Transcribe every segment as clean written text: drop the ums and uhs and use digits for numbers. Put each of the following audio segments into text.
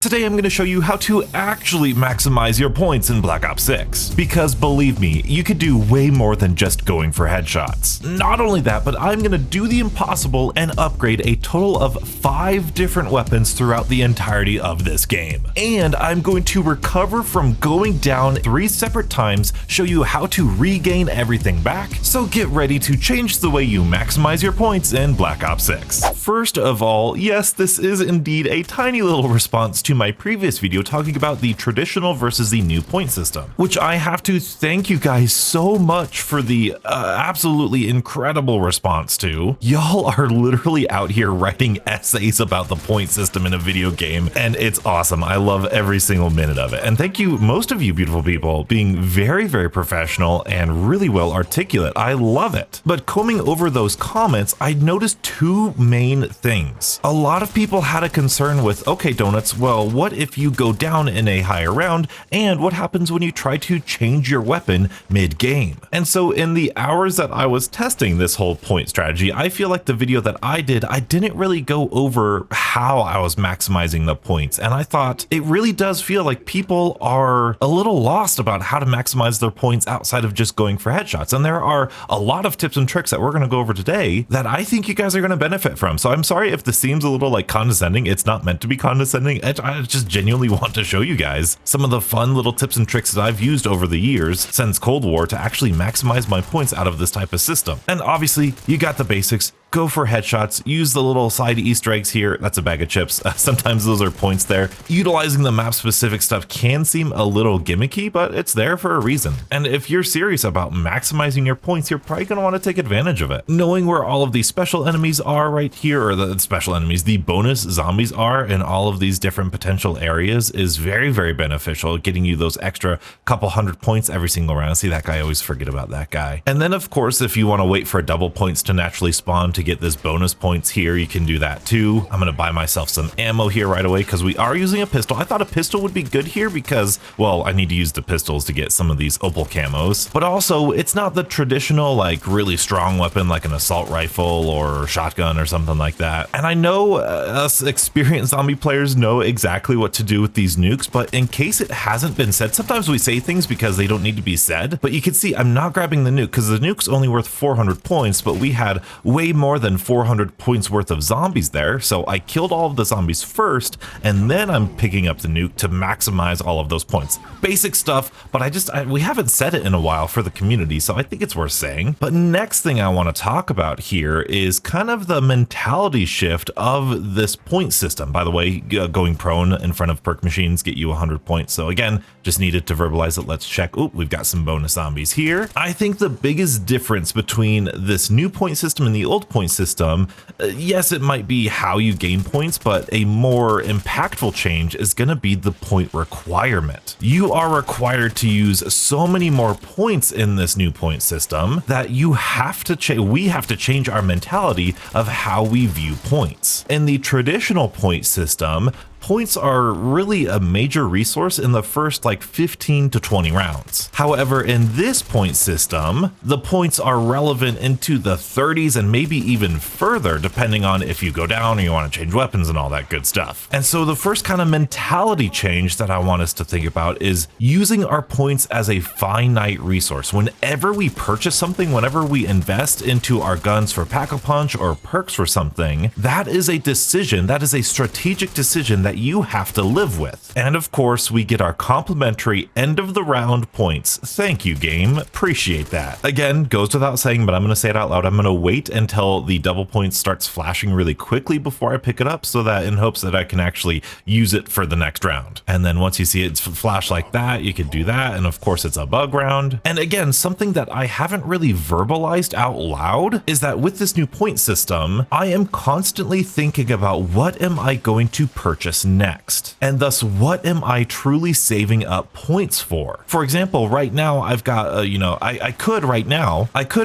Today I'm going to show you how to actually maximize your points in Black Ops 6, because believe me, you could do way more than just going for headshots. Not only that, but I'm going to do the impossible and upgrade a total of 5 different weapons throughout the entirety of this game. And I'm going to recover from going down 3 separate times, show you how to regain everything back, so get ready to change the way you maximize your points in Black Ops 6. First of all, yes, this is indeed a tiny little response to my previous video talking about the traditional versus the new point system, which I have to thank you guys so much for the absolutely incredible response to. Y'all are literally out here writing essays about the point system in a video game, and it's awesome. I love every single minute of it. And thank you, most of you beautiful people, being very, very professional and really well articulate. I love it. But combing over those comments, I noticed 2 main things. A lot of people had a concern with, okay, Donuts, well, what if you go down in a higher round, and what happens when you try to change your weapon mid-game? And so in the hours that I was testing this whole point strategy, I feel like the video that I didn't really go over how I was maximizing the points, and I thought it really does feel like people are a little lost about how to maximize their points outside of just going for headshots. And there are a lot of tips and tricks that we're going to go over today that I think you guys are going to benefit from. So I'm sorry if this seems a little like condescending. It's not meant to be condescending. I just genuinely want to show you guys some of the fun little tips and tricks that I've used over the years since Cold War to actually maximize my points out of this type of system. And obviously you got the basics. Go for headshots, use the little side Easter eggs here. That's a bag of chips. Sometimes those are points there. Utilizing the map specific stuff can seem a little gimmicky, but it's there for a reason. And if you're serious about maximizing your points, you're probably gonna want to take advantage of it. Knowing where all of these special enemies are right here, or the special enemies, the bonus zombies are in all of these different potential areas is very, very beneficial, getting you those extra couple hundred points every single round. See, that guy, I always forget about that guy. And then of course, if you want to wait for double points to naturally spawn to get this bonus points here, you can do that too. I'm gonna buy myself some ammo here right away because we are using a pistol. I thought a pistol would be good here because, well, I need to use the pistols to get some of these opal camos, but also it's not the traditional like really strong weapon like an assault rifle or shotgun or something like that. And I know us experienced zombie players know exactly what to do with these nukes, but in case it hasn't been said, sometimes we say things because they don't need to be said. But you can see I'm not grabbing the nuke because the nuke's only worth 400 points, but we had way more than 400 points worth of zombies there, so I killed all of the zombies first, and then I'm picking up the nuke to maximize all of those points. Basic stuff, but we haven't said it in a while for the community, so I think it's worth saying. But next thing I want to talk about here is kind of the mentality shift of this point system. By the way, going prone in front of perk machines get you 100 points, so again, just needed to verbalize it. Let's check. Oop, we've got some bonus zombies here. I think the biggest difference between this new point system and the old point system, yes, it might be how you gain points, but a more impactful change is going to be the point requirement. You are required to use so many more points in this new point system that you have to we have to change our mentality of how we view points. In the traditional point system, points are really a major resource in the first like 15 to 20 rounds. However, in this point system, the points are relevant into the 30s and maybe even further, depending on if you go down or you want to change weapons and all that good stuff. And so the first kind of mentality change that I want us to think about is using our points as a finite resource. Whenever we purchase something, whenever we invest into our guns for Pack-a-Punch or perks for something, that is a decision, that is a strategic decision that you have to live with. And of course, we get our complimentary end of the round points. Thank you, game. Appreciate that. Again, goes without saying, but I'm going to say it out loud. I'm going to wait until the double points starts flashing really quickly before I pick it up, so that in hopes that I can actually use it for the next round. And then once you see it flash like that, you could do that. And of course, it's a bug round. And again, something that I haven't really verbalized out loud is that with this new point system, I am constantly thinking about what am I going to purchase next, and thus what am I truly saving up points for. For example, right now I've got I could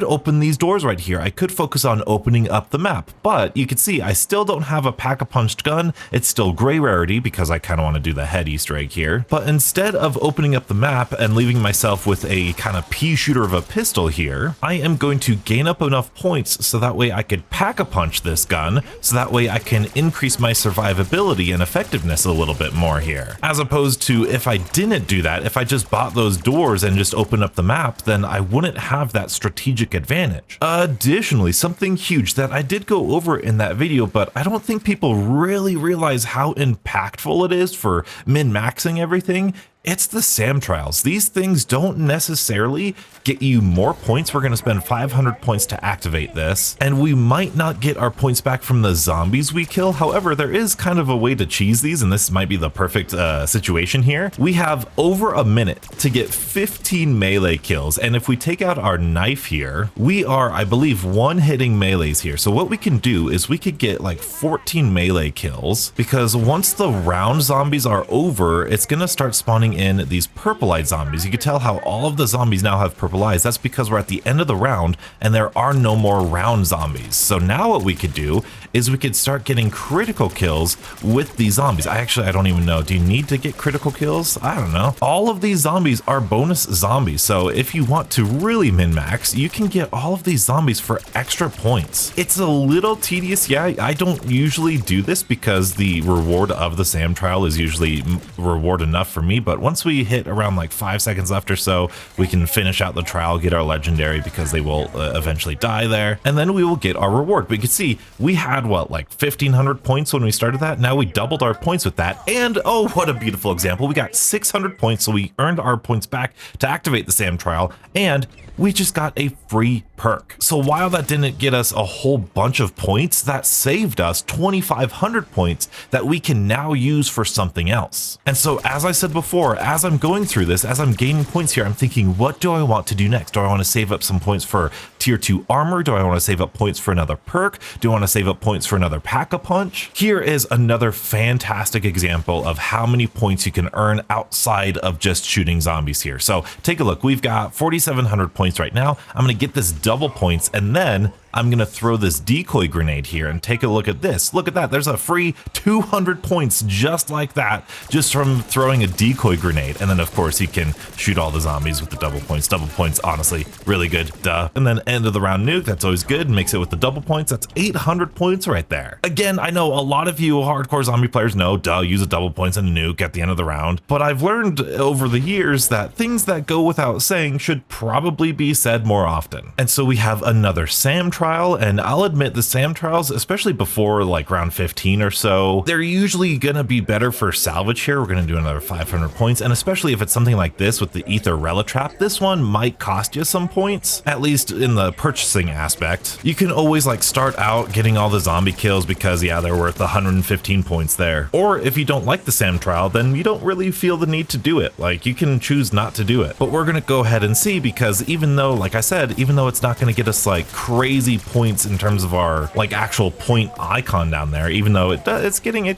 open these doors right here. I could focus on opening up the map, but you can see I still don't have a Pack-a-Punched gun. It's still gray rarity because I kind of want to do the head Easter egg here. But instead of opening up the map and leaving myself with a kind of pea shooter of a pistol here, I am going to gain up enough points so that way I could Pack-a-Punch this gun, so that way I can increase my survivability and effectiveness effectiveness a little bit more here. As opposed to if I didn't do that, if I just bought those doors and just opened up the map, then I wouldn't have that strategic advantage. Additionally, something huge that I did go over in that video, but I don't think people really realize how impactful it is for min-maxing everything. It's the SAM trials. These things don't necessarily get you more points. We're going to spend 500 points to activate this, and we might not get our points back from the zombies we kill. However, there is kind of a way to cheese these, and this might be the perfect situation here. We have over a minute to get 15 melee kills, and if we take out our knife here, we are, I believe, one-hitting melees here. So what we can do is we could get like 14 melee kills, because once the round zombies are over, it's going to start spawning in these purple-eyed zombies. You can tell how all of the zombies now have purple eyes. That's because we're at the end of the round and there are no more round zombies. So now what we could do is we could start getting critical kills with these zombies. I don't even know. Do you need to get critical kills? I don't know. All of these zombies are bonus zombies. So if you want to really min-max, you can get all of these zombies for extra points. It's a little tedious. Yeah, I don't usually do this because the reward of the SAM trial is usually reward enough for me, but once we hit around like 5 seconds left or so, we can finish out the trial, get our legendary, because they will eventually die there, and then we will get our reward. But you can see we had what, like 1,500 points when we started that. Now we doubled our points with that, and oh, what a beautiful example. We got 600 points, so we earned our points back to activate the SAM trial, and we just got a free perk. So while that didn't get us a whole bunch of points, that saved us 2,500 points that we can now use for something else. And so as I said before, as I'm going through this, as I'm gaining points here, I'm thinking, what do I want to do next? Do I want to save up some points for tier 2 armor? Do I want to save up points for another perk? Do I want to save up points for another pack-a-punch? Here is another fantastic example of how many points you can earn outside of just shooting zombies here. So take a look. We've got 4,700 points right now. I'm going to get this double points, and then I'm going to throw this decoy grenade here and take a look at this. Look at that. There's a free 200 points just like that, just from throwing a decoy grenade. And then of course you can shoot all the zombies with the double points. Double points, honestly, really good. Duh. And then end of the round nuke. That's always good. Mix it with the double points. That's 800 points right there. Again, I know a lot of you hardcore zombie players know, duh, use a double points and a nuke at the end of the round. But I've learned over the years that things that go without saying should probably be said more often. And so we have another SAM trial, and I'll admit the SAM trials, especially before like round 15 or so, they're usually gonna be better for salvage here. We're gonna do another 500 points, and especially if it's something like this with the Ether Relic Trap, this one might cost you some points, at least in the purchasing aspect. You can always like start out getting all the zombie kills because yeah, they're worth 115 points there. Or if you don't like the SAM trial, then you don't really feel the need to do it. Like you can choose not to do it. But we're gonna go ahead and see, because even though, like I said, even though it's not gonna get us like crazy points in terms of our like actual point icon down there, even though it's getting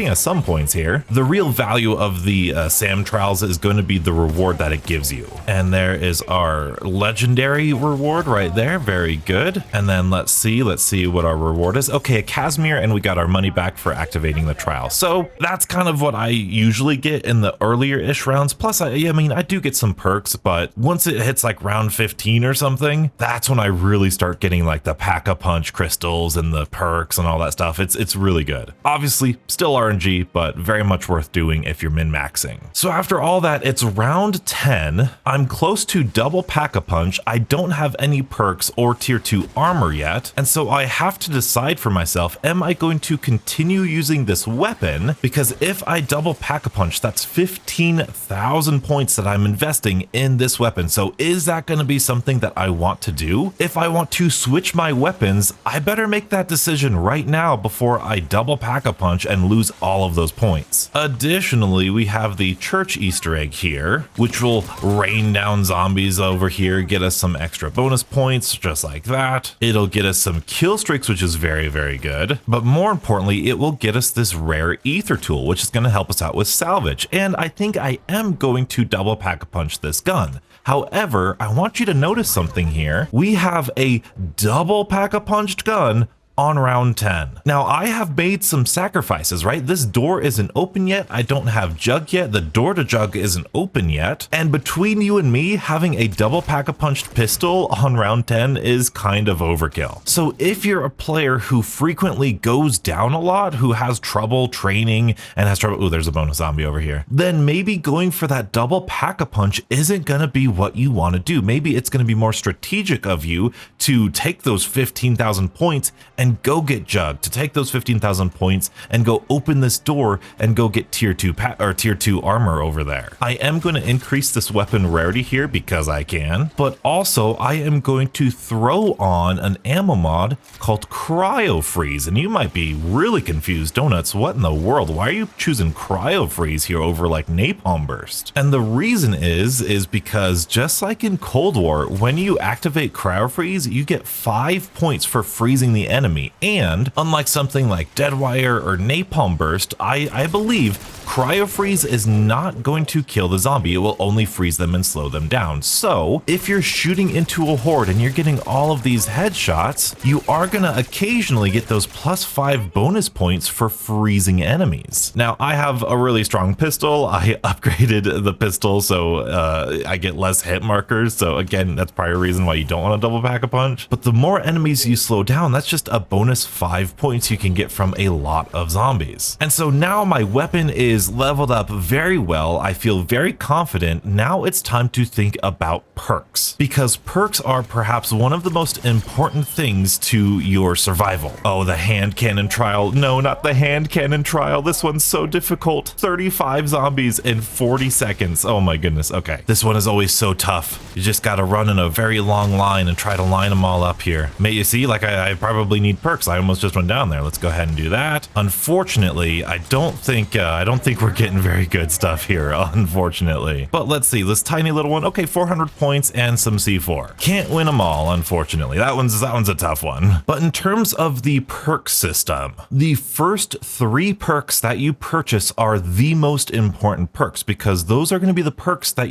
us some points here, the real value of the SAM trials is going to be the reward that it gives you. And there is our legendary reward right there. Very good. And then let's see what our reward is. Okay, a Casimir, and we got our money back for activating the trial. So that's kind of what I usually get in the earlier ish rounds. Plus I mean I do get some perks, but once it hits like round 15 or something, that's when I really start getting like the pack-a-punch crystals and the perks and all that stuff. It's really good. Obviously still RNG, but very much worth doing if you're min-maxing. So after all that, it's round 10. I'm close to double pack-a-punch. I don't have any perks or tier 2 armor yet, and so I have to decide for myself, am I going to continue using this weapon? Because if I double pack-a-punch, that's 15,000 points that I'm investing in this weapon. So is that going to be something that I want to do? If I want to switch my weapons, I better make that decision right now before I double pack-a-punch and lose all of those points. Additionally, we have the church Easter egg here, which will rain down zombies over here, get us some extra bonus points just like that. It'll get us some kill streaks, which is very, very good. But more importantly, it will get us this rare ether tool, which is going to help us out with salvage. And I think I am going to double pack-a-punch this gun. However, I want you to notice something here. We have a double pack-a-punched gun on round 10. Now I have made some sacrifices, right? This door isn't open yet. I don't have Jug yet. The door to Jug isn't open yet. And between you and me, having a double pack-a-punched pistol on round 10 is kind of overkill. So if you're a player who frequently goes down a lot, who has trouble training and has trouble, oh, there's a bonus zombie over here, then maybe going for that double pack-a-punch isn't gonna be what you want to do. Maybe it's gonna be more strategic of you to take those 15,000 points and go get Jug, to take those 15,000 points and go open this door and go get tier 2 armor over there. I am going to increase this weapon rarity here because I can, but also I am going to throw on an ammo mod called Cryo Freeze. And you might be really confused, Donuts, what in the world? Why are you choosing Cryo Freeze here over like Napalm Burst? And the reason is because just like in Cold War, when you activate Cryo Freeze, you get 5 points for freezing the enemy. And unlike something like Deadwire or Napalm Burst, I believe Cryo Freeze is not going to kill the zombie. It will only freeze them and slow them down. So if you're shooting into a horde and you're getting all of these headshots, you are going to occasionally get those +5 bonus points for freezing enemies. Now I have a really strong pistol. I upgraded the pistol so I get less hit markers. So again, that's probably a reason why you don't want to double pack-a-punch. But the more enemies you slow down, that's just a bonus 5 points you can get from a lot of zombies. And so now my weapon is leveled up very well. I feel very confident. Now it's time to think about perks, because perks are perhaps one of the most important things to your survival. Oh, the hand cannon trial. No, not the hand cannon trial. This one's so difficult. 35 zombies in 40 seconds. Oh my goodness. Okay. This one is always so tough. You just got to run in a very long line and try to line them all up here. May you see, like I probably need perks. I almost just went down there. Let's go ahead and do that. Unfortunately, I don't think we're getting very good stuff here, unfortunately. But let's see, this tiny little one. Okay, 400 points and some C4. Can't win them all, unfortunately. That one's a tough one. But in terms of the perk system, the first 3 perks that you purchase are the most important perks, because those are going to be the perks that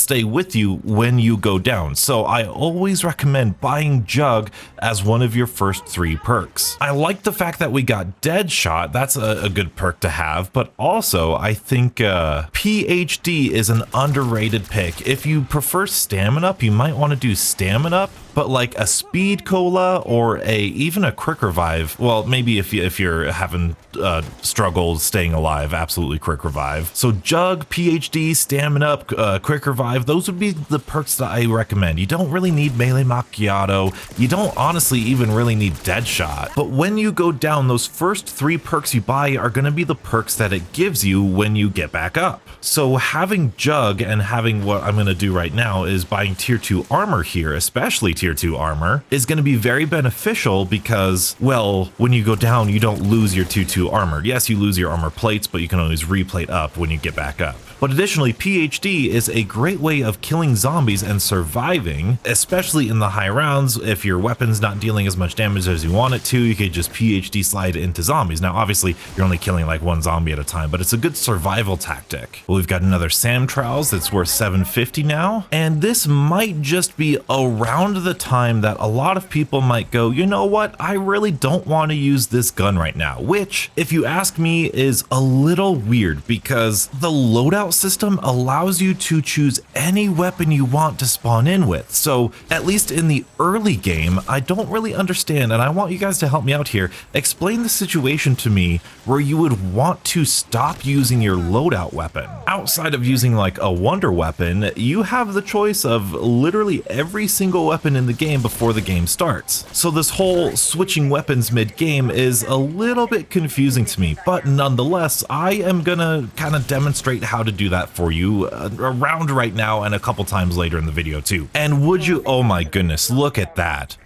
stay with you when you go down. So I always recommend buying Jug as one of your first 3 perks. I like the fact that we got Deadshot. That's a good perk to have, but also I think PhD is an underrated pick. If you prefer Stamina Up, you might want to do Stamina Up, but like a Speed Cola or even a Quick Revive. Well, maybe if you're having struggles staying alive, absolutely Quick Revive. So Jug, PhD, Stamina Up, Quick Revive, those would be the perks that I recommend. You don't really need Melee Macchiato. You don't honestly even really need Deadshot. But when you go down, those first 3 perks you buy are going to be the perks that it gives you when you get back up. So having Jug and having what I'm going to do right now is buying tier 2 armor here, especially tier 2 armor, is going to be very beneficial because, well, when you go down, you don't lose your tier 2 armor. Yes, you lose your armor plates, but you can always replate up when you get back up. But additionally, PhD is a great way of killing zombies and surviving, especially in the high rounds. If your weapon's not dealing as much damage as you want it to, you could just PhD slide into zombies. Now, obviously, you're only killing like 1 zombie at a time, but it's a good survival tactic. Well, we've got another Sam Trials that's worth 750 now, and this might just be around the time that a lot of people might go, you know what, I really don't want to use this gun right now, which, if you ask me, is a little weird because the loadout system allows you to choose any weapon you want to spawn in with. So at least in the early game, I don't really understand, and I want you guys to help me out here. Explain the situation to me where you would want to stop using your loadout weapon. Outside of using like a wonder weapon, you have the choice of literally every single weapon in the game before the game starts. So this whole switching weapons mid-game is a little bit confusing to me, but nonetheless, I am gonna kind of demonstrate how to do that for you around right now and a couple times later in the video too. And would you, oh my goodness, look at that,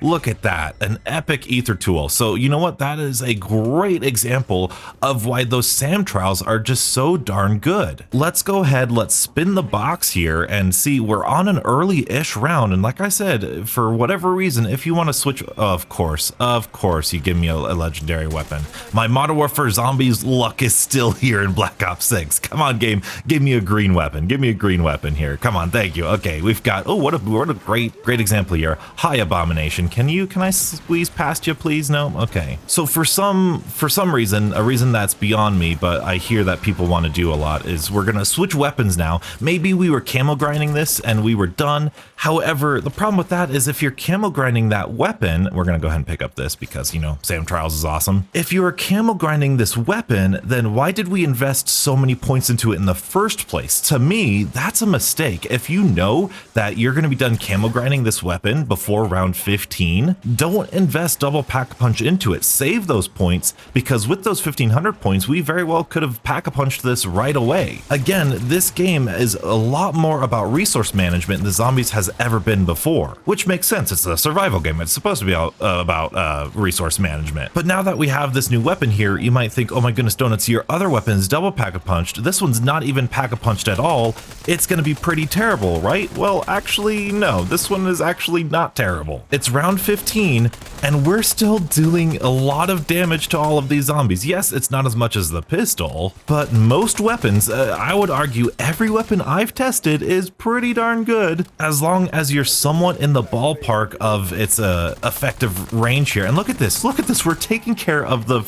an epic ether tool. So you know what, that is a great example of why those SAM trials are just so darn good. Let's go ahead, let's spin the box here and see. We're on an early-ish round, and like I said, for for whatever reason, if you want to switch, of course, you give me a legendary weapon. My Modern Warfare Zombies luck is still here in Black Ops 6. Come on, game, give me a green weapon. Give me a green weapon here. Come on, thank you. Okay, we've got, oh, what a great example here. Hi, Abomination. Can I squeeze past you, please? No? Okay. So for some reason, a reason that's beyond me, but I hear that people want to do a lot, is we're gonna switch weapons now. Maybe we were camo grinding this and we were done. However, the problem with that is if you're camo grinding that weapon, we're gonna go ahead and pick up this because, you know, Sam Trials is awesome. If you were camo grinding this weapon, then why did we invest so many points into it in the first place? To me, that's a mistake. If you know that you're gonna be done camo grinding this weapon before round 15, don't invest double Pack-a-Punch into it. Save those points, because with those 1500 points, we very well could have Pack-a-Punched this right away. Again, this game is a lot more about resource management than Zombies has ever been before, which makes sense. It's a survival game. It's supposed to be about resource management. But now that we have this new weapon here, you might think, oh my goodness donuts, your other weapon's double Pack-a-Punched. This one's not even Pack-a-Punched at all. It's going to be pretty terrible, right? Well, actually, no. This one is actually not terrible. It's round 15, and we're still dealing a lot of damage to all of these zombies. Yes, it's not as much as the pistol, but most weapons, I would argue every weapon I've tested is pretty darn good, as long as you're somewhat in the ballpark of its effective range here. And look at this, we're taking care of the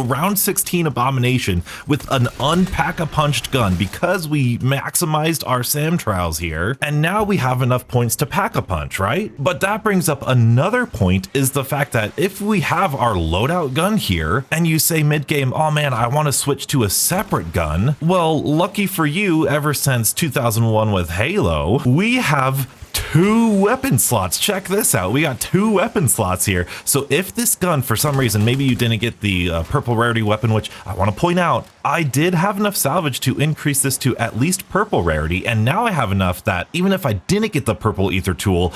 round 16 Abomination with an unpack-a-punched gun because we maximized our Sam Trials here, and now we have enough points to pack-a-punch, right? But that brings up another point, is the fact that if we have our loadout gun here, and you say mid-game, oh man, I want to switch to a separate gun, well, lucky for you, ever since 2001 with Halo, we have 2 weapon slots. Check this out. We got 2 weapon slots here. So if this gun, for some reason, maybe you didn't get the purple rarity weapon, which I want to point out, I did have enough salvage to increase this to at least purple rarity. And now I have enough that even if I didn't get the purple ether tool,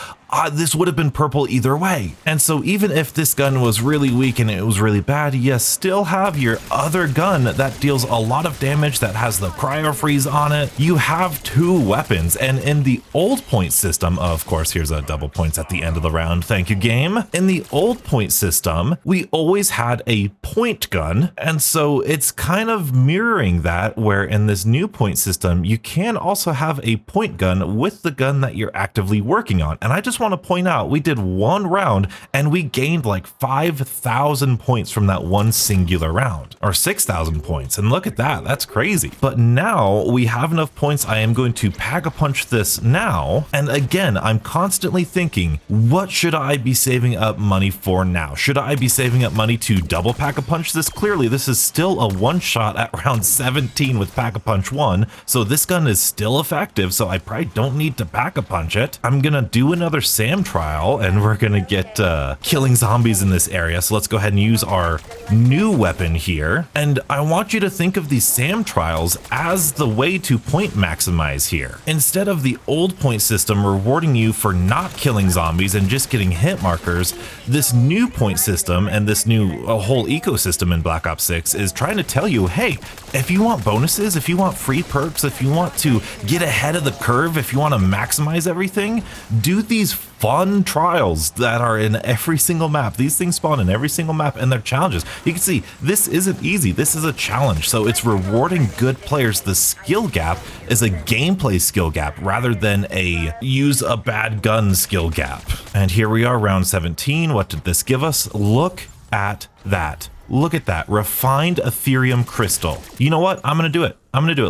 this would have been purple either way. And so even if this gun was really weak and it was really bad, you still have your other gun that deals a lot of damage, that has the cryo freeze on it. You have 2 weapons. And in the old point system, of course, here's a double points at the end of the round. Thank you, game. In the old point system, we always had a point gun. And so it's kind of mirroring that, where in this new point system, you can also have a point gun with the gun that you're actively working on. And I just want to point out, we did 1 round and we gained like 5,000 points from that one singular round, or 6,000 points. And look at that, that's crazy. But now we have enough points. I am going to Pack-a-Punch this now. And again, I'm constantly thinking, what should I be saving up money for now? Should I be saving up money to double Pack-a-Punch this? Clearly, this is still a one shot at round 17 with Pack-a-Punch 1. So this gun is still effective. So I probably don't need to Pack-a-Punch it. I'm gonna do another Sam trial and we're gonna get killing zombies in this area. So let's go ahead and use our new weapon here. And I want you to think of these Sam trials as the way to point maximize here. Instead of the old point system rewarding you for not killing zombies and just getting hit markers, this new point system and this new whole ecosystem in Black Ops 6 is trying to tell you, hey, if you want bonuses, if you want free perks, if you want to get ahead of the curve, if you want to maximize everything, do these fun trials that are in every single map. These things spawn in every single map and they're challenges. You can see this isn't easy. This is a challenge. So it's rewarding good players. The skill gap is a gameplay skill gap rather than a use a bad gun skill gap. And here we are, round 17. What did this give us? Look at that. Look at that, refined Ethereum crystal. You know what? I'm gonna do it.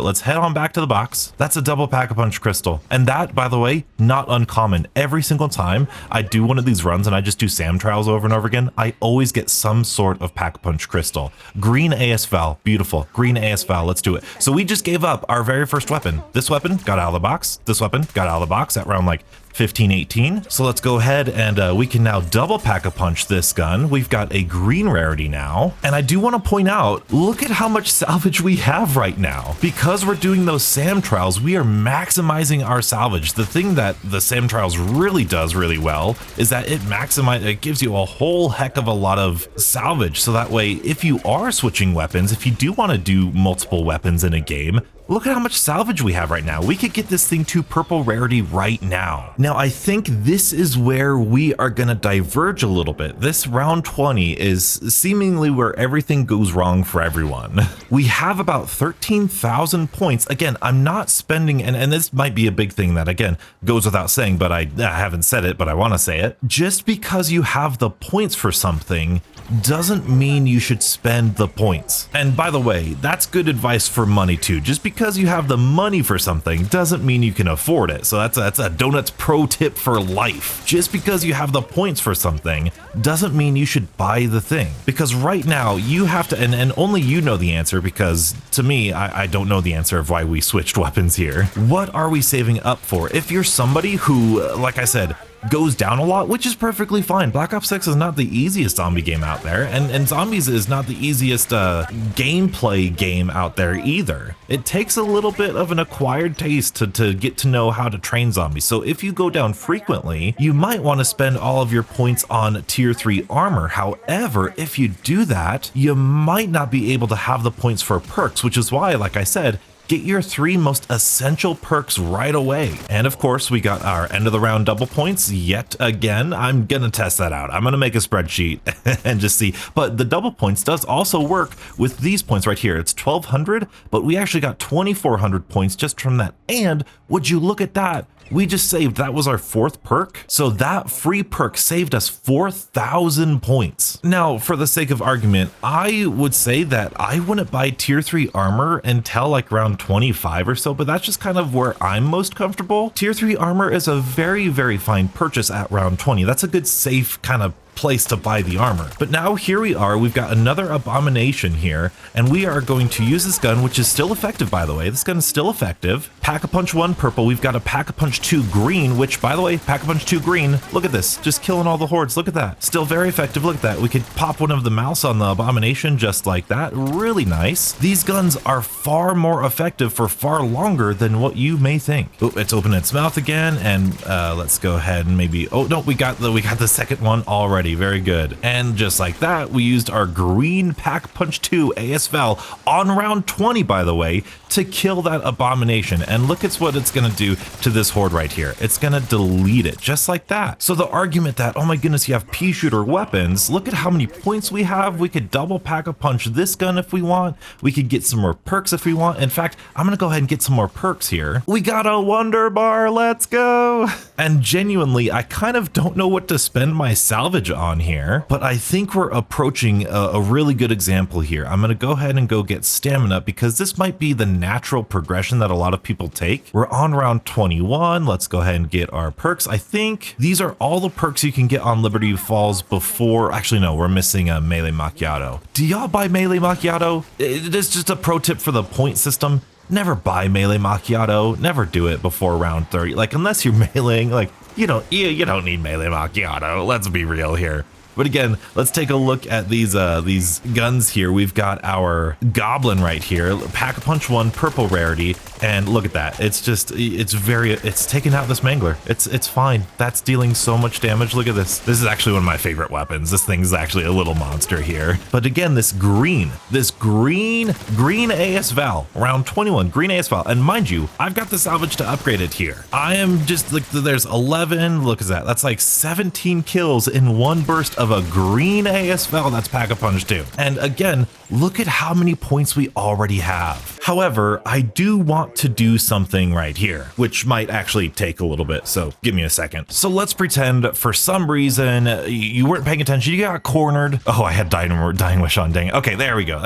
Let's head on back to the box. That's a double Pack-a-Punch crystal. And that, by the way, not uncommon. Every single time I do one of these runs and I just do Sam trials over and over again, I always get some sort of Pack-a-Punch crystal. Green AS-Val, beautiful. Green AS-Val, let's do it. So we just gave up our very first weapon. This weapon got out of the box. This weapon got out of the box at round like 15, 18. So let's go ahead and we can now double Pack-a-Punch this gun. We've got a green rarity now. And I do want to point out, look at how much salvage we have right now. Because we're doing those Sam trials, we are maximizing our salvage. The thing that the Sam trials really does really well is that it gives you a whole heck of a lot of salvage. So that way, if you are switching weapons, if you do want to do multiple weapons in a game, Look at how much salvage we have right now. We could get this thing to purple rarity right now. Now, I think this is where we are going to diverge a little bit. This round 20 is seemingly where everything goes wrong for everyone. We have about 13,000 points. Again, I'm not spending, and this might be a big thing that, again, goes without saying, but I haven't said it, but I want to say it. Just because you have the points for something doesn't mean you should spend the points. And by the way, that's good advice for money too. Just because you have the money for something doesn't mean you can afford it. So that's a Donuts pro tip for life. Just because you have the points for something doesn't mean you should buy the thing. Because right now you have to, and only you know the answer, because to me, I don't know the answer of why we switched weapons here. What are we saving up for? If you're somebody who, like I said, goes down a lot, which is perfectly fine. Black Ops 6 is not the easiest zombie game out there, and Zombies is not the easiest gameplay game out there either. It takes a little bit of an acquired taste to get to know how to train zombies. So if you go down frequently, you might want to spend all of your points on tier 3 armor. However, if you do that, you might not be able to have the points for perks, which is why, like I said, get your 3 most essential perks right away. And of course, we got our end of the round double points yet again. I'm gonna test that out. I'm gonna make a spreadsheet and just see. But the double points does also work with these points right here. It's 1,200, but we actually got 2,400 points just from that. And would you look at that? We just saved, that was our 4th perk. So that free perk saved us 4,000 points. Now, for the sake of argument, I would say that I wouldn't buy tier 3 armor until like around 25 or so, but that's just kind of where I'm most comfortable. Tier 3 armor is a very, very fine purchase at round 20. That's a good safe kind of place to buy the armor. But now here we are, we've got another abomination here, and we are going to use this gun, which is still effective, by the way. This gun is still effective. Pack-a-Punch 1 purple, we've got a Pack-a-Punch 2 green, which, by the way, Pack-a-Punch 2 green, look at this, just killing all the hordes, look at that. Still very effective, look at that. We could pop one of the mouse on the abomination just like that, really nice. These guns are far more effective for far longer than what you may think. Oh, it's opening its mouth again, and let's go ahead and maybe, oh no, we got the second one already. Very good. And just like that, we used our green Pack-a-Punch 2 ASVAL on round 20, by the way, to kill that abomination. And look at what it's going to do to this horde right here. It's going to delete it just like that. So the argument that, oh my goodness, you have pea shooter weapons, look at how many points we have. We could double Pack-a-Punch this gun if we want. We could get some more perks if we want. In fact, I'm going to go ahead and get some more perks here. We got a wonder bar. Let's go. And genuinely, I kind of don't know what to spend my salvage on here, but I think we're approaching a really good example here. I'm going to go ahead and go get stamina, because this might be the natural progression that a lot of people take. We're on round 21. Let's go ahead and get our perks. I think these are all the perks you can get on Liberty Falls before, actually no, we're missing a Melee Macchiato. Do y'all buy Melee Macchiato? It is just a pro tip for the point system. Never buy Melee Macchiato. Never do it before round 30. Like, unless you're meleeing, like, you don't need Melee Macchiato. Let's be real here. But again, let's take a look at these guns here. We've got our Goblin right here, Pack-a-Punch 1 purple rarity, and look at that. It's just, it's taking out this Mangler. It's fine. That's dealing so much damage. Look at this. This is actually one of my favorite weapons. This thing's actually a little monster here. But again, this green ASVAL, round 21, green ASVAL. And mind you, I've got the salvage to upgrade it here. I am just, like, there's 11, look at that. That's like 17 kills in one burst of a green ASVAL. That's Pack-a-Punch 2. And again, look at how many points we already have. However, I do want to do something right here, which might actually take a little bit, so give me a second. So let's pretend for some reason you weren't paying attention, you got cornered. Oh, I had Dying Wish on, dang it. Okay, there we go.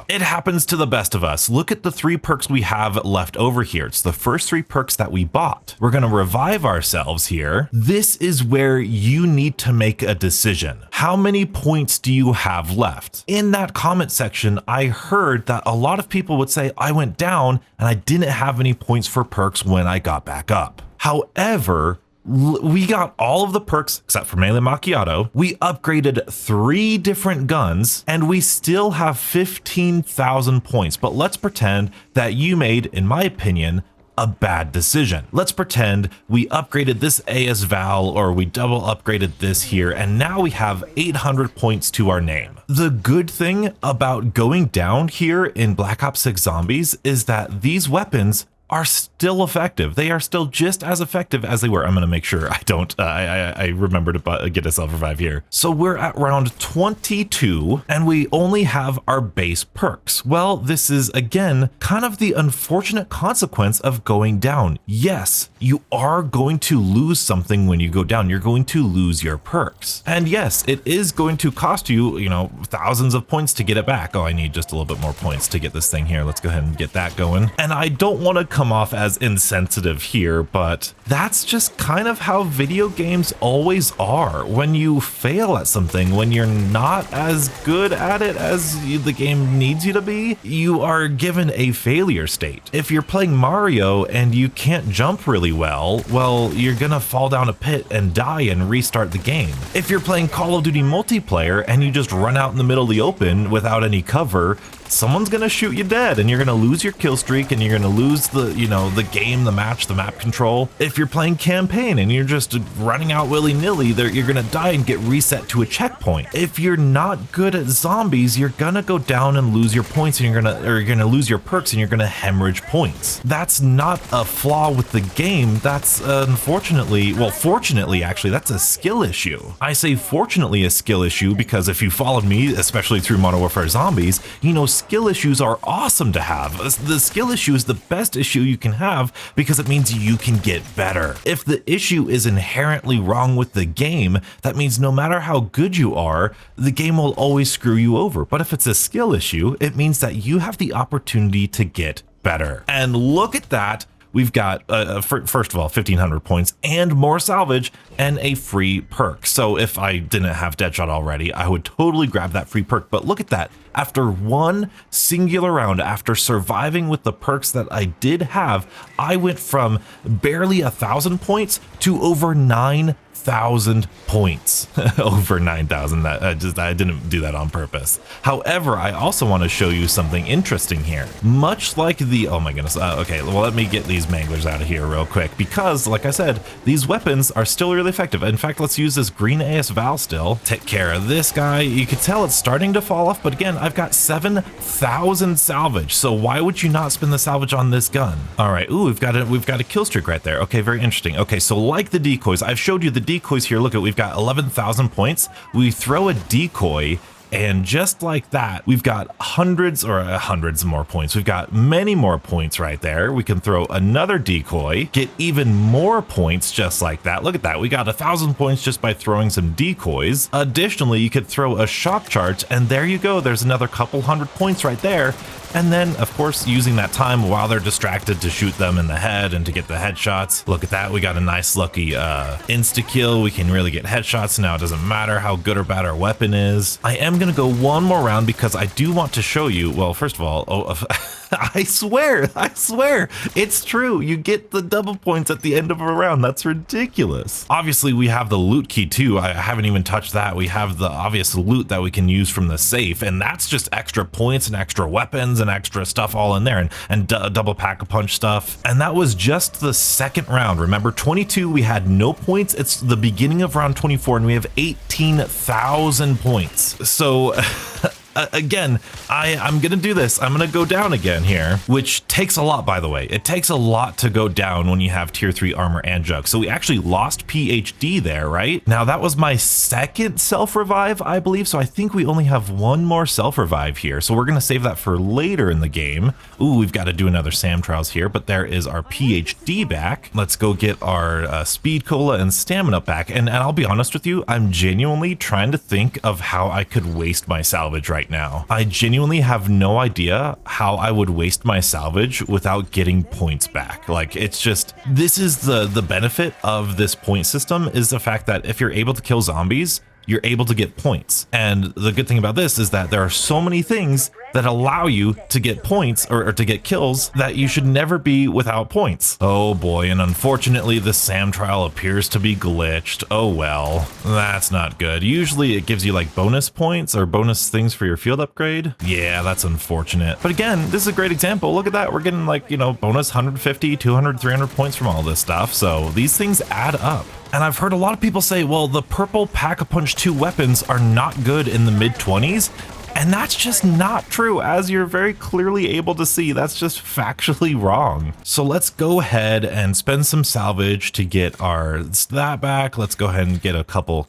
It happens to the best of us. Look at the 3 perks we have left over here. It's the first 3 perks that we bought. We're gonna revive ourselves here. This is where you need to make a decision. How many points do you have left? In that comment section, I heard that a lot of people would say, I went down and I didn't have any points for perks when I got back up. However, we got all of the perks except for Melee Macchiato. We upgraded 3 different guns and we still have 15,000 points. But let's pretend that you made, in my opinion, a bad decision. Let's pretend we upgraded this AS Val, or we double upgraded this here, and now we have 800 points to our name. The good thing about going down here in Black Ops 6 Zombies is that these weapons are still effective. They are still just as effective as they were. I'm going to make sure I remember to get a self-revive here. So we're at round 22 and we only have our base perks. Well, this is again kind of the unfortunate consequence of going down. Yes, you are going to lose something when you go down. You're going to lose your perks. And yes, it is going to cost you, thousands of points to get it back. Oh, I need just a little bit more points to get this thing here. Let's go ahead and get that going. And I don't want to come off as insensitive here, but that's just kind of how video games always are. When you fail at something, when you're not as good at it as the game needs you to be, you are given a failure state. If you're playing Mario and you can't jump really well, you're gonna fall down a pit and die and restart the game. If you're playing Call of Duty multiplayer and you just run out in the middle of the open without any cover, someone's gonna shoot you dead and you're gonna lose your kill streak and you're gonna lose the game, the match, the map control. If you're playing campaign and you're just running out willy-nilly, you're gonna die and get reset to a checkpoint. If you're not good at zombies, you're gonna go down and lose your points, and you're gonna lose your perks and you're gonna hemorrhage points. That's not a flaw with the game. That's fortunately actually, that's a skill issue. I say fortunately a skill issue because if you followed me, especially through Modern Warfare Zombies, skill issues are awesome to have. The skill issue is the best issue you can have because it means you can get better. If the issue is inherently wrong with the game, that means no matter how good you are, the game will always screw you over. But if it's a skill issue, it means that you have the opportunity to get better. And look at that. We've got, first of all, 1,500 points and more salvage and a free perk. So if I didn't have Deadshot already, I would totally grab that free perk. But look at that. After one singular round, after surviving with the perks that I did have, I went from barely 1,000 points to over 9,000 points. Over 9,000. I didn't do that on purpose. However, I also want to show you something interesting here. Much like the, oh my goodness. Okay, well, let me get these manglers out of here real quick because, like I said, these weapons are still really effective. In fact, let's use this green AS Val still. Take care of this guy. You can tell it's starting to fall off, but again, I've got 7,000 salvage. So why would you not spend the salvage on this gun? All right. Ooh, we've got a kill streak right there. Okay, very interesting. Okay, so like the decoys, I've showed you the decoys here. Look at, we've got 11,000 points. We throw a decoy, and just like that, we've got hundreds more points. We've got many more points right there. We can throw another decoy, get even more points just like that. Look at that. We got 1,000 points just by throwing some decoys. Additionally, you could throw a shock charge, and there you go. There's another couple hundred points right there. And then, of course, using that time while they're distracted to shoot them in the head and to get the headshots. Look at that. We got a nice lucky insta-kill. We can really get headshots. Now, it doesn't matter how good or bad our weapon is. I am going to go one more round because I do want to show you, well, first of all, I swear, it's true. You get the double points at the end of a round. That's ridiculous. Obviously, we have the loot key too. I haven't even touched that. We have the obvious loot that we can use from the safe, and that's just extra points and extra weapons and extra stuff all in there, and double pack-a-punch stuff. And that was just the second round. Remember, 22, we had no points. It's the beginning of round 24, and we have 18,000 points. So again, I'm gonna do this. I'm gonna go down again here, which takes a lot, by the way. It takes a lot to go down when you have tier 3 armor and jug. So we actually lost PhD there, right? Now that was my second self-revive, I believe. So I think we only have one more self-revive here. So we're gonna save that for later in the game. Ooh, we've got to do another SAM trials here, but there is our PhD back. Let's go get our speed cola and stamina back. And I'll be honest with you, I'm genuinely trying to think of how I could waste my salvage right now. I genuinely have no idea how I would waste my salvage without getting points back. Like, it's just, this is the benefit of this point system, is the fact that if you're able to kill zombies, you're able to get points. And the good thing about this is that there are so many things that allow you to get points or to get kills that you should never be without points. Oh boy, and unfortunately the SAM trial appears to be glitched. Oh well, that's not good. Usually it gives you like bonus points or bonus things for your field upgrade. Yeah, that's unfortunate. But again, this is a great example. Look at that. We're getting like, you know, bonus 150, 200, 300 points from all this stuff. So these things add up. And I've heard a lot of people say, well, the purple Pack-a-Punch 2 weapons are not good in the mid-20s. And that's just not true, as you're very clearly able to see. That's just factually wrong. So let's go ahead and spend some salvage to get our that back. Let's go ahead and get a couple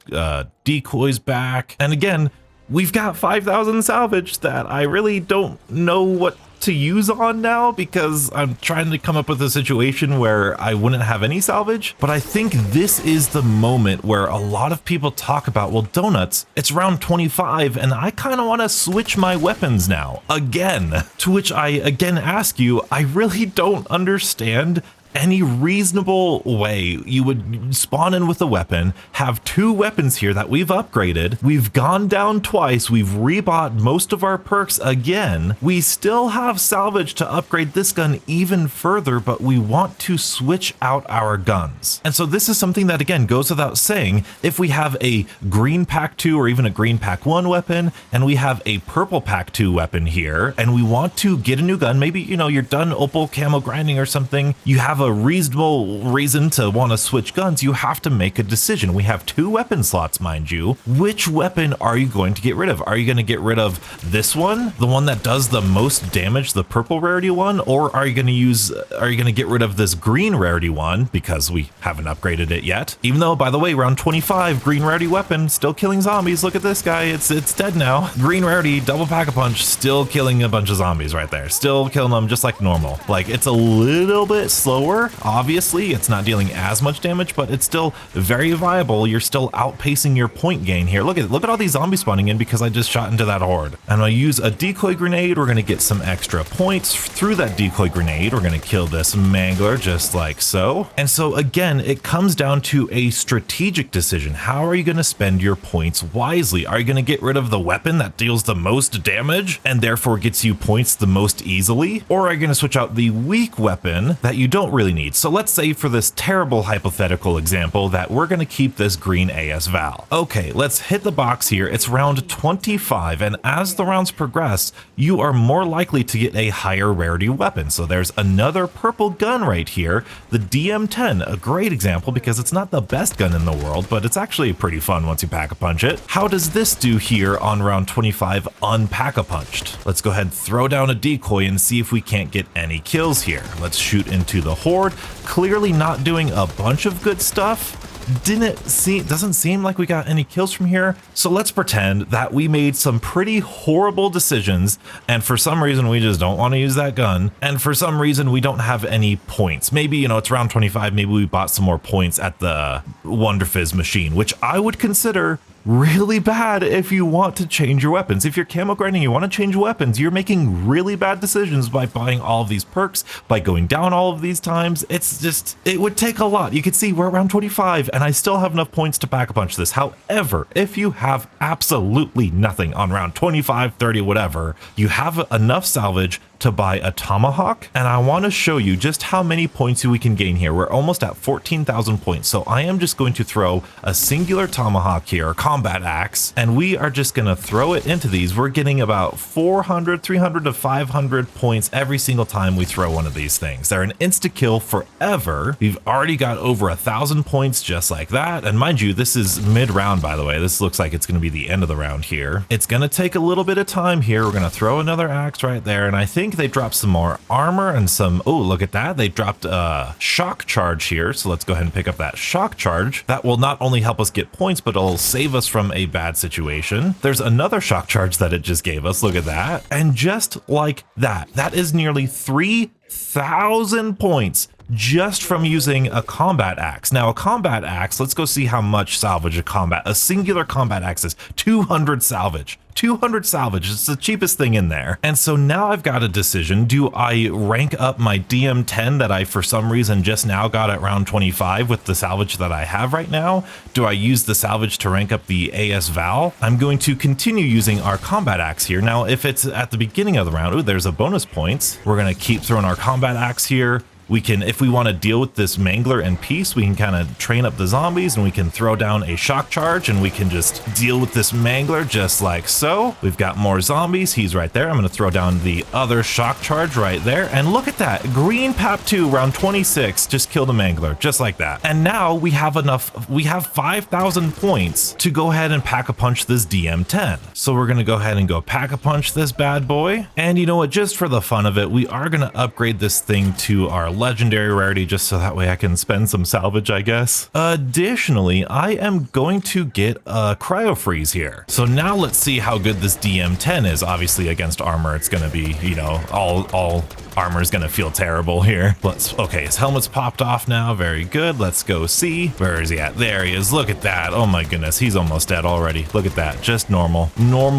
decoys back. And again, we've got 5,000 salvage that I really don't know what to use on now, because I'm trying to come up with a situation where I wouldn't have any salvage. But I think this is the moment where a lot of people talk about, well, Donuts, it's round 25 and I kind of want to switch my weapons now again. To which I again ask you, I really don't understand any reasonable way you would spawn in with a weapon, have 2 weapons here that we've upgraded, we've gone down twice, we've rebought most of our perks again, we still have salvage to upgrade this gun even further, but we want to switch out our guns. And so this is something that again goes without saying. If we have a green pack 2 or even a green pack 1 weapon, and we have a purple pack 2 weapon here, and we want to get a new gun, maybe, you know, you're done opal camo grinding or something, you have a reasonable reason to want to switch guns, you have to make a decision. We have 2 weapon slots, mind you. Which weapon are you going to get rid of? Are you going to get rid of this one, the one that does the most damage, the purple rarity one, or are you going to get rid of this green rarity one because we haven't upgraded it yet? Even though, by the way, round 25, green rarity weapon, still killing zombies. Look at this guy, it's dead now. Green rarity, double Pack-a-Punch, still killing a bunch of zombies right there. Still killing them just like normal. Like, it's a little bit slower. Obviously, it's not dealing as much damage, but it's still very viable. You're still outpacing your point gain here. Look at all these zombies spawning in because I just shot into that horde. And I'll use a decoy grenade. We're going to get some extra points through that decoy grenade. We're going to kill this mangler just like so. And so again, it comes down to a strategic decision. How are you going to spend your points wisely? Are you going to get rid of the weapon that deals the most damage and therefore gets you points the most easily? Or are you going to switch out the weak weapon that you don't really need? So let's say for this terrible hypothetical example that we're going to keep this green AS Val. Okay, let's hit the box here. It's round 25, and as the rounds progress, you are more likely to get a higher rarity weapon. So there's another purple gun right here, the DM10, a great example because it's not the best gun in the world, but it's actually pretty fun once you Pack-a-Punch it. How does this do here on round 25 unpack-a-punched? Let's go ahead and throw down a decoy and see if we can't get any kills here. Let's shoot into the horde. Clearly not doing a bunch of good stuff. Doesn't seem like we got any kills from here. So let's pretend that we made some pretty horrible decisions, and for some reason we just don't want to use that gun, and for some reason we don't have any points. Maybe, you know, it's round 25, maybe we bought some more points at the Wonder Fizz machine, which I would consider really bad if you want to change your weapons. If you're camo grinding, you want to change weapons, you're making really bad decisions by buying all of these perks, by going down all of these times. It's just, it would take a lot. You can see we're around 25 and I still have enough points to Pack-a-Punch this. However, if you have absolutely nothing on round 25, 30, whatever, you have enough salvage to buy a tomahawk, and I want to show you just how many points we can gain here. We're almost at 14,000 points, so I am just going to throw a singular tomahawk here, a combat axe, and we are just going to throw it into these. We're getting about 300 to 500 points every single time we throw one of these things. They're an insta-kill forever. We've already got over 1,000 points just like that, and mind you, this is mid-round, by the way. This looks like it's going to be the end of the round here. It's going to take a little bit of time here. We're going to throw another axe right there, and I think they dropped some more armor and some, oh, look at that. They dropped a shock charge here. So let's go ahead and pick up that shock charge. That will not only help us get points, but it'll save us from a bad situation. There's another shock charge that it just gave us. Look at that. And just like that, that is nearly 3,000 points just from using a combat axe. Now, a combat axe, let's go see how much salvage a singular combat axe is. 200 salvage. 200 salvage, it's the cheapest thing in there. And so now I've got a decision. Do I rank up my DM10 that I for some reason just now got at round 25 with the salvage that I have right now? Do I use the salvage to rank up the AS Val? I'm going to continue using our combat axe here. Now, if it's at the beginning of the round, ooh, there's a bonus points. We're gonna keep throwing our combat axe here. We can, if we want to deal with this Mangler in peace, we can kind of train up the zombies and we can throw down a shock charge and we can just deal with this Mangler just like so. We've got more zombies. He's right there. I'm going to throw down the other shock charge right there. And look at that. Green Pap 2 round 26 just killed a Mangler just like that. And now we have enough. We have 5,000 points to go ahead and pack-a-punch this DM10. So we're going to go ahead and go pack-a-punch this bad boy. And you know what? Just for the fun of it, we are going to upgrade this thing to our legendary rarity just so that way I can spend some salvage, I guess. Additionally, I am going to get a cryo freeze here. So now let's see how good this DM10 is. Obviously against armor, it's going to be, you know, all armor is going to feel terrible here. Okay, his helmet's popped off now. Very good. Let's go see. Where is he at? There he is. Look at that. Oh my goodness. He's almost dead already. Look at that. Just normal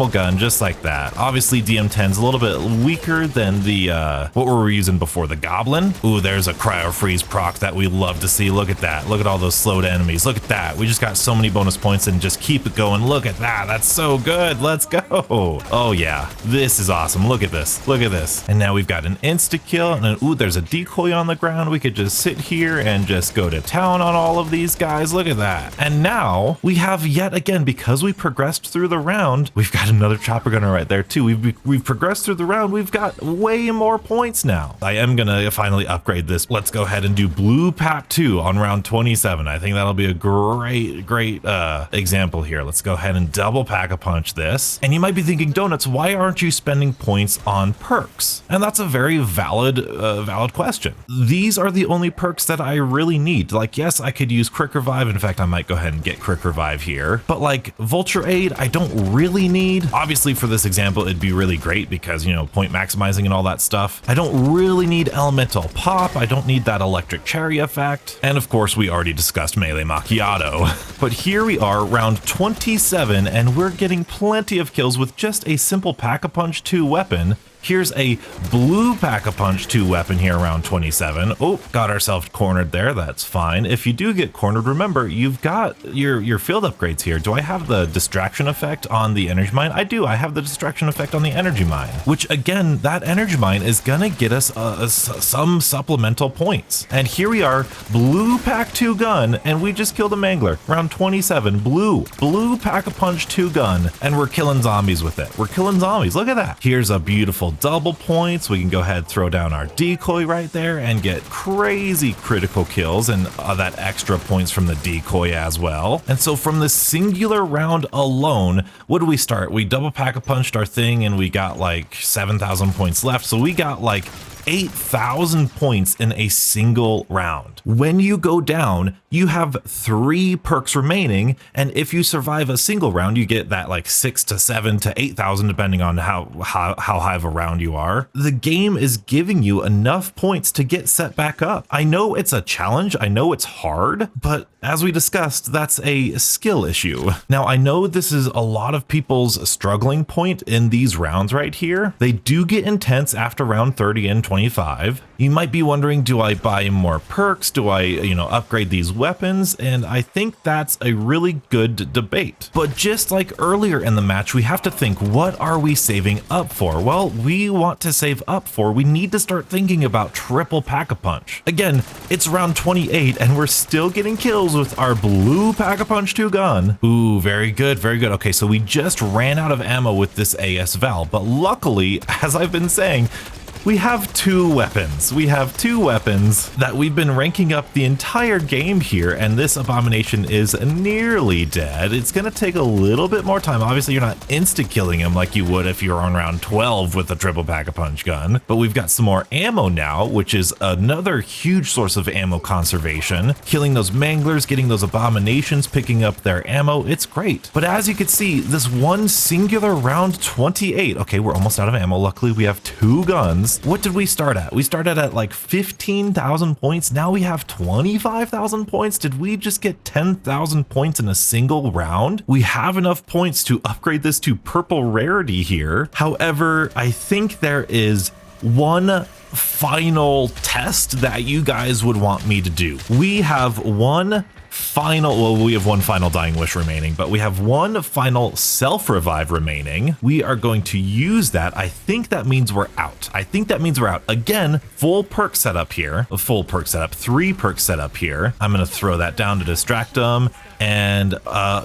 gun, just like that. Obviously DM10's a little bit weaker than the, what were we using before? The Goblin? Ooh, there's a cryo freeze proc that we love to see. Look at that. Look at all those slowed enemies. Look at that. We just got so many bonus points and just keep it going. Look at that. That's so good. Let's go. Oh yeah. This is awesome. Look at this. Look at this. And now we've got an insta-kill and then, ooh, there's a decoy on the ground. We could just sit here and just go to town on all of these guys. Look at that. And now we have yet again, because we progressed through the round, we've got another chopper gunner right there too. We've progressed through the round. We've got way more points now. I am gonna finally upgrade this. Let's go ahead and do Blue Pap 2 on round 27. I think that'll be a great example here. Let's go ahead and double pack-a-punch this. And you might be thinking, Donuts, why aren't you spending points on perks? And that's a very valid question. These are the only perks that I really need. Like, yes, I could use Quick Revive. In fact, I might go ahead and get Quick Revive here. But like Vulture Aid, I don't really need. Obviously, for this example, it'd be really great because, you know, point maximizing and all that stuff. I don't really need Elemental Pop. I don't need that Electric Cherry effect. And of course, we already discussed Melee Macchiato. But here we are, round 27, and we're getting plenty of kills with just a simple Pack-a-Punch 2 weapon. Here's a blue Pack-a-Punch 2 weapon here around 27. Oh, got ourselves cornered there. That's fine. If you do get cornered, remember, you've got your field upgrades here. Do I have the distraction effect on the energy mine? I do. I have the distraction effect on the energy mine, which again, that energy mine is gonna get us some supplemental points. And here we are, blue Pack 2 gun, and we just killed a Mangler. Round 27, blue Pack-a-Punch 2 gun, and we're killing zombies with it. We're killing zombies. Look at that. Here's a beautiful double points. We can go ahead, throw down our decoy right there and get crazy critical kills and that extra points from the decoy as well. And so from this singular round alone, what do we start? We double Pack-a-punched our thing and we got like 7,000 points left. So we got like 8,000 points in a single round. When you go down, you have 3 perks remaining, and if you survive a single round, you get that like 6 to 7 to 8,000 depending on how high of a round you are. The game is giving you enough points to get set back up. I know it's a challenge, I know it's hard, but as we discussed, that's a skill issue. Now, I know this is a lot of people's struggling point in these rounds right here. They do get intense after round 30 and 25. You might be wondering, do I buy more perks? Do I, upgrade these weapons? And I think that's a really good debate. But just like earlier in the match, we have to think, what are we saving up for? Well, we want to save up for, we need to start thinking about triple Pack-a-Punch. Again, it's round 28 and we're still getting kills with our blue Pack-a-Punch 2 gun. Ooh, very good, very good. Okay, so we just ran out of ammo with this AS Val, but luckily, as I've been saying, we have 2 weapons. We have 2 weapons that we've been ranking up the entire game here, and this abomination is nearly dead. It's gonna take a little bit more time. Obviously, you're not insta-killing him like you would if you're on round 12 with a triple Pack-a-Punch gun, but we've got some more ammo now, which is another huge source of ammo conservation. Killing those Manglers, getting those abominations, picking up their ammo, it's great. But as you can see, this one singular round 28, okay, we're almost out of ammo. Luckily, we have 2 guns. times. What did we start at? We started at like 15,000 points. Now we have 25,000 points. Did we just get 10,000 points in a single round? We have enough points to upgrade this to purple rarity here. However, I think there is one final test that you guys would want me to do. We have one final dying wish remaining, but we have one final self revive remaining. We are going to use that. I think that means we're out. Again, full perk setup here, a full perk setup, 3 perk setup here. I'm going to throw that down to distract them. And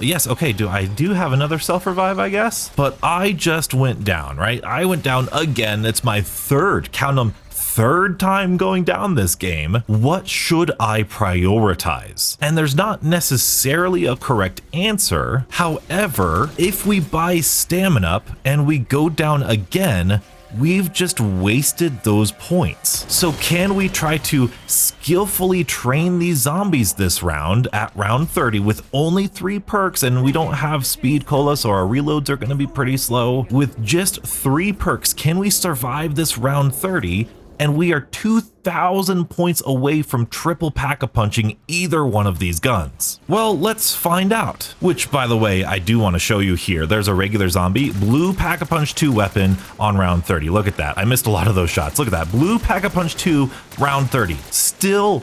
yes, okay, I do have another self revive, I guess, but I just went down, right? I went down again. It's my third, count them, third time going down this game. What should I prioritize? And there's not necessarily a correct answer. However, if we buy stamina up and we go down again, we've just wasted those points. So can we try to skillfully train these zombies this round at round 30 with only 3 perks, and we don't have speed cola, so our reloads are going to be pretty slow. With just 3 perks, can we survive this round 30? And we are 2,000 points away from triple pack-a-punching either one of these guns. Well, let's find out. Which, by the way, I do want to show you here. There's a regular zombie, blue pack-a-punch 2 weapon on round 30. Look at that. I missed a lot of those shots. Look at that. Blue pack-a-punch 2, round 30. Still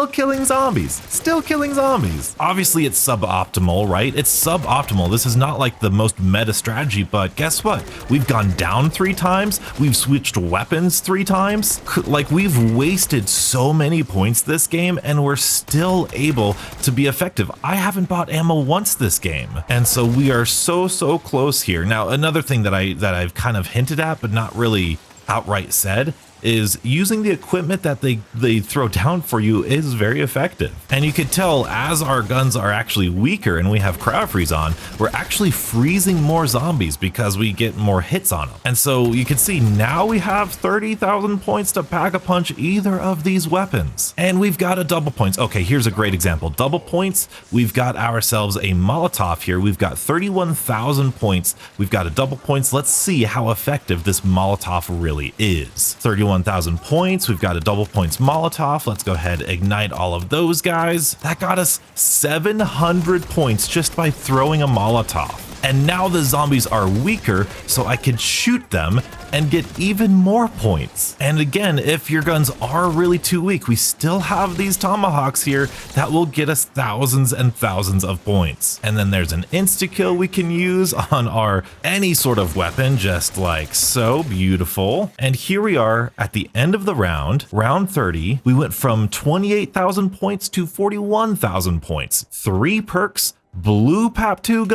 killing zombies. Still killing zombies. Obviously, it's suboptimal, right? It's suboptimal. This is not like the most meta strategy, but guess what? We've gone down 3 times. We've switched weapons 3 times. Like, we've wasted so many points this game and we're still able to be effective. I haven't bought ammo once this game, and so we are so close here. Now, another thing that I've kind of hinted at but not really outright said is using the equipment that they throw down for you is very effective. And you could tell as our guns are actually weaker and we have crowd freeze on, we're actually freezing more zombies because we get more hits on them. And so you can see now we have 30,000 points to pack a punch either of these weapons. And we've got a double points. Okay, here's a great example. Double points, we've got ourselves a Molotov here. We've got 31,000 points. We've got a double points. Let's see how effective this Molotov really is. 31,000 points. We've got a double points Molotov. Let's go ahead, ignite all of those guys. That got us 700 points just by throwing a Molotov. And now the zombies are weaker, so I can shoot them and get even more points. And again, if your guns are really too weak, we still have these tomahawks here that will get us thousands and thousands of points. And then there's an insta-kill we can use on our any sort of weapon, just like so. Beautiful. And here we are at the end of the round, round 30. We went from 28,000 points to 41,000 points. 3 perks, blue PAP2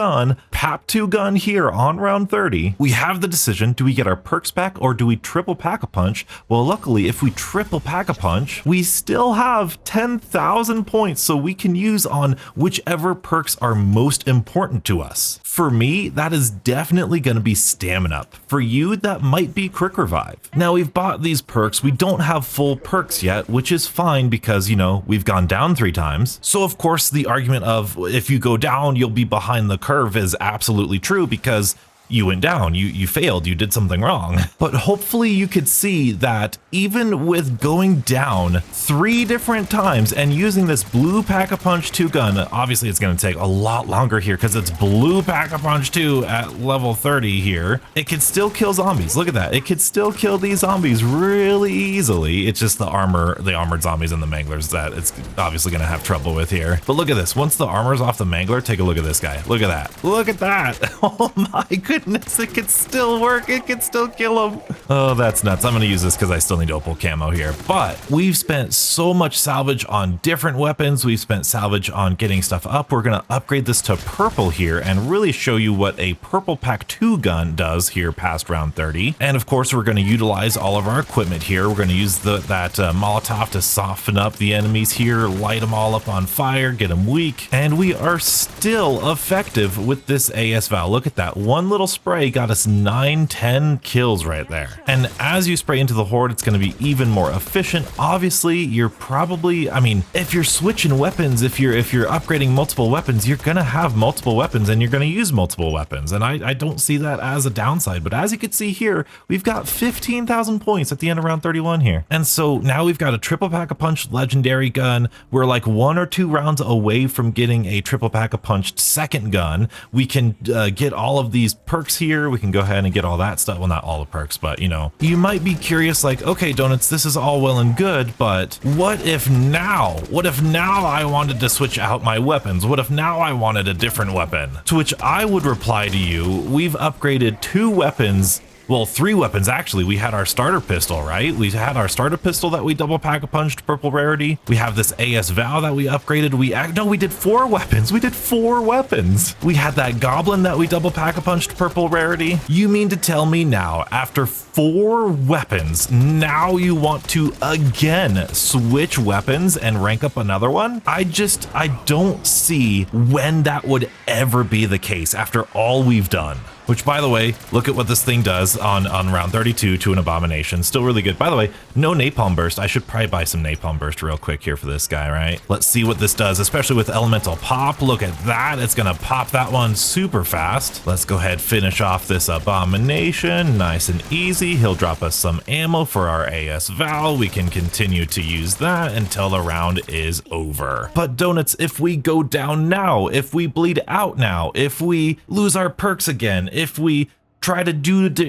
gun here on round 30. We have the decision, do we get our perks back or do we triple pack-a-punch? Well, luckily, if we triple pack-a-punch, we still have 10,000 points, so we can use on whichever perks are most important to us. For me, that is definitely going to be stamina up. For you, that might be quick revive. Now, we've bought these perks. We don't have full perks yet, which is fine because, you know, we've gone down 3 times. So of course, the argument of if you go down, you'll be behind the curve is absolutely true because you went down, you failed, you did something wrong. But hopefully you could see that even with going down 3 different times and using this blue pack-a-punch 2 gun, obviously it's going to take a lot longer here because it's blue pack-a-punch 2 at level 30 here. It could still kill zombies. Look at that. It could still kill these zombies really easily. It's just the armored zombies and the manglers that it's obviously going to have trouble with here. But look at this. Once the armor's off the mangler, take a look at this guy. Look at that. Look at that. Oh my goodness. It could still work. It could still kill him. Oh, that's nuts. I'm going to use this because I still need opal camo here. But we've spent so much salvage on different weapons. We've spent salvage on getting stuff up. We're going to upgrade this to purple here and really show you what a purple pack 2 gun does here past round 30. And of course, we're going to utilize all of our equipment here. We're going to use that Molotov to soften up the enemies here, light them all up on fire, get them weak. And we are still effective with this AS Val. Look at that. One little spray got us 9-10 kills right there. And as you spray into the horde, it's going to be even more efficient. Obviously, you're probably, I mean, if you're switching weapons, if you're upgrading multiple weapons, you're going to have multiple weapons and you're going to use multiple weapons. And I don't see that as a downside. But as you can see here, we've got 15,000 points at the end of round 31 here. And so now we've got a triple pack-a-punch legendary gun. We're like 1 or 2 rounds away from getting a triple pack-a-punched second gun. We can get all of these perks here. We can go ahead and get all that stuff. Well, not all the perks, but you know, you might be curious like, okay, Donuts, this is all well and good, but what if now I wanted to switch out my weapons? What if now I wanted a different weapon? To which I would reply to you, we've upgraded 2 weapons. Well, 3 weapons actually. We had our starter pistol, right? We had our starter pistol that we double pack-a-punched purple rarity. We have this AS Val that we upgraded. We did 4 weapons. We did 4 weapons. We had that goblin that we double pack-a-punched purple rarity. You mean to tell me now, after 4 weapons, now you want to again switch weapons and rank up another one? I don't see when that would ever be the case after all we've done. Which, by the way, look at what this thing does on round 32 to an abomination. Still really good. By the way, no napalm burst. I should probably buy some napalm burst real quick here for this guy, right? Let's see what this does, especially with elemental pop. Look at that. It's gonna pop that one super fast. Let's go ahead, finish off this abomination. Nice and easy. He'll drop us some ammo for our AS Val. We can continue to use that until the round is over. But Donuts, if we go down now, if we bleed out now, if we lose our perks again, if we try to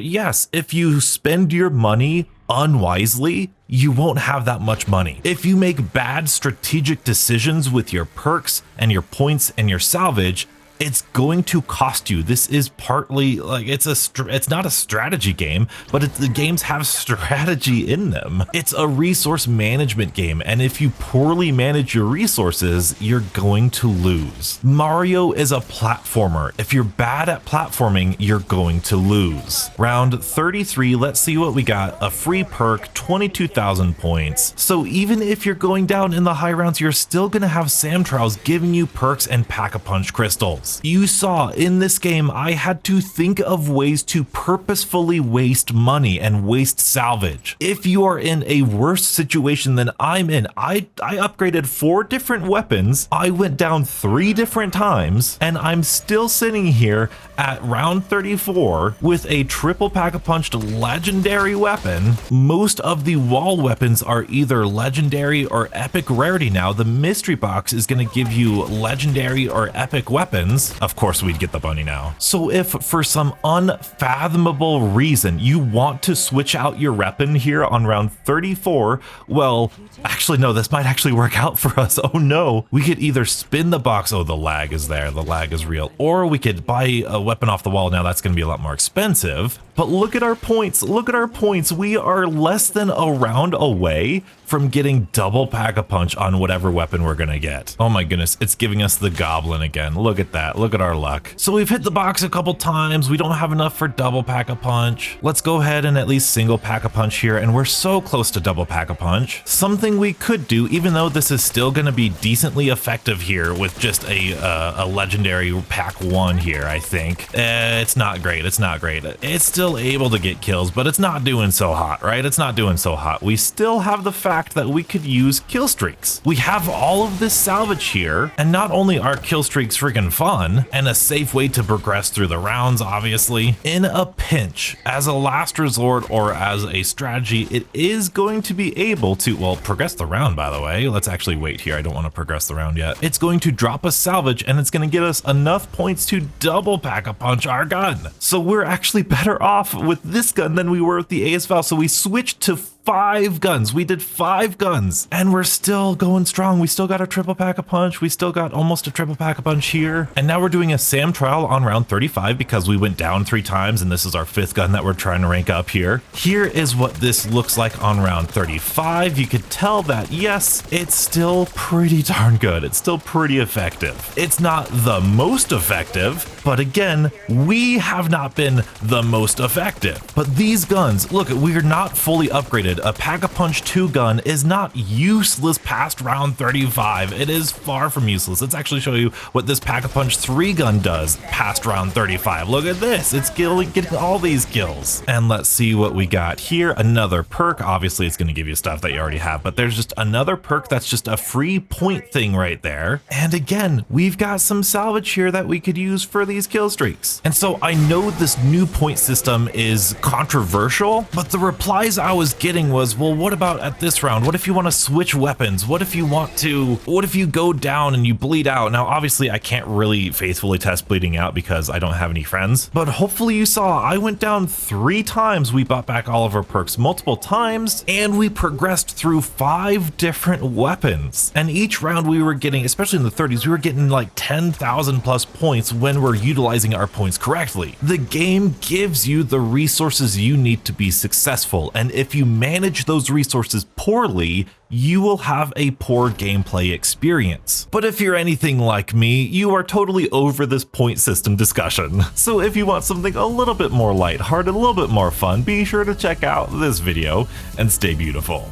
yes, if you spend your money unwisely, you won't have that much money. If you make bad strategic decisions with your perks and your points and your salvage, it's going to cost you. This is partly like it's not a strategy game, but the games have strategy in them. It's a resource management game, and if you poorly manage your resources, you're going to lose. Mario is a platformer. If you're bad at platforming, you're going to lose. Round 33, let's see what we got. A free perk, 22,000 points. So even if you're going down in the high rounds, you're still gonna have Sam Trials giving you perks and pack-a-punch crystals. You saw in this game, I had to think of ways to purposefully waste money and waste salvage. If you are in a worse situation than I'm in, I upgraded 4 different weapons. I went down 3 different times, and I'm still sitting here at round 34 with a triple pack-a-punched legendary weapon. Most of the wall weapons are either legendary or epic rarity now. The mystery box is going to give you legendary or epic weapons. Of course, we'd get the bunny now. So if for some unfathomable reason you want to switch out your weapon here on round 34, well, actually, no, this might actually work out for us. Oh no, we could either spin the box. Oh, the lag is there. The lag is real. Or we could buy a weapon off the wall. Now that's going to be a lot more expensive. But look at our points. Look at our points. We are less than a round away from getting double pack-a-punch on whatever weapon we're gonna get. Oh my goodness, it's giving us the goblin again. Look at that. Look at our luck. So we've hit the box a couple times. We don't have enough for double pack-a-punch. Let's go ahead and at least single pack-a-punch here, and we're so close to double pack-a-punch. Something we could do, even though this is still gonna be decently effective here with just a legendary pack 1 here, I think. It's not great. It's not great. It's still able to get kills, but it's not doing so hot, right? It's not doing so hot. We still have the fact that we could use kill streaks. We have all of this salvage here, and not only are kill streaks freaking fun and a safe way to progress through the rounds, obviously, in a pinch, as a last resort or as a strategy, it is going to be able to, well, progress the round, by the way. Let's actually wait here. I don't want to progress the round yet. It's going to drop us salvage, and it's going to give us enough points to double pack-a-punch our gun. So we're actually better off with this gun than we were with the AS Val. So we switched to 5 guns. We did 5 guns, and we're still going strong. We still got a triple pack-a-punch. We still got almost a triple pack-a-punch here. And now we're doing a Sam trial on round 35 because we went down 3 times, and this is our 5th gun that we're trying to rank up here. Here is what this looks like on round 35. You could tell that, yes, it's still pretty darn good. It's still pretty effective. It's not the most effective, but again, we have not been the most effective. But these guns, look, we're not fully upgraded stated, a Pack-a-Punch 2 gun is not useless past round 35. It is far from useless. Let's actually show you what this Pack-a-Punch 3 gun does past round 35. Look at this. It's getting all these kills. And let's see what we got here. Another perk. Obviously, it's going to give you stuff that you already have, but there's just another perk that's just a free point thing right there. And again, we've got some salvage here that we could use for these kill streaks. And so I know this new point system is controversial, but the replies I was getting was, well, what about at this round? What if you want to switch weapons? What if you go down and you bleed out? Now, obviously I can't really faithfully test bleeding out because I don't have any friends, but hopefully you saw I went down 3 times. We bought back all of our perks multiple times, and we progressed through 5 different weapons. And each round we were getting, especially in the 30s, we were getting like 10,000 plus points when we're utilizing our points correctly. The game gives you the resources you need to be successful, and if you manage those resources poorly, you will have a poor gameplay experience. But if you're anything like me, you are totally over this point system discussion. So if you want something a little bit more lighthearted, a little bit more fun, be sure to check out this video and stay beautiful.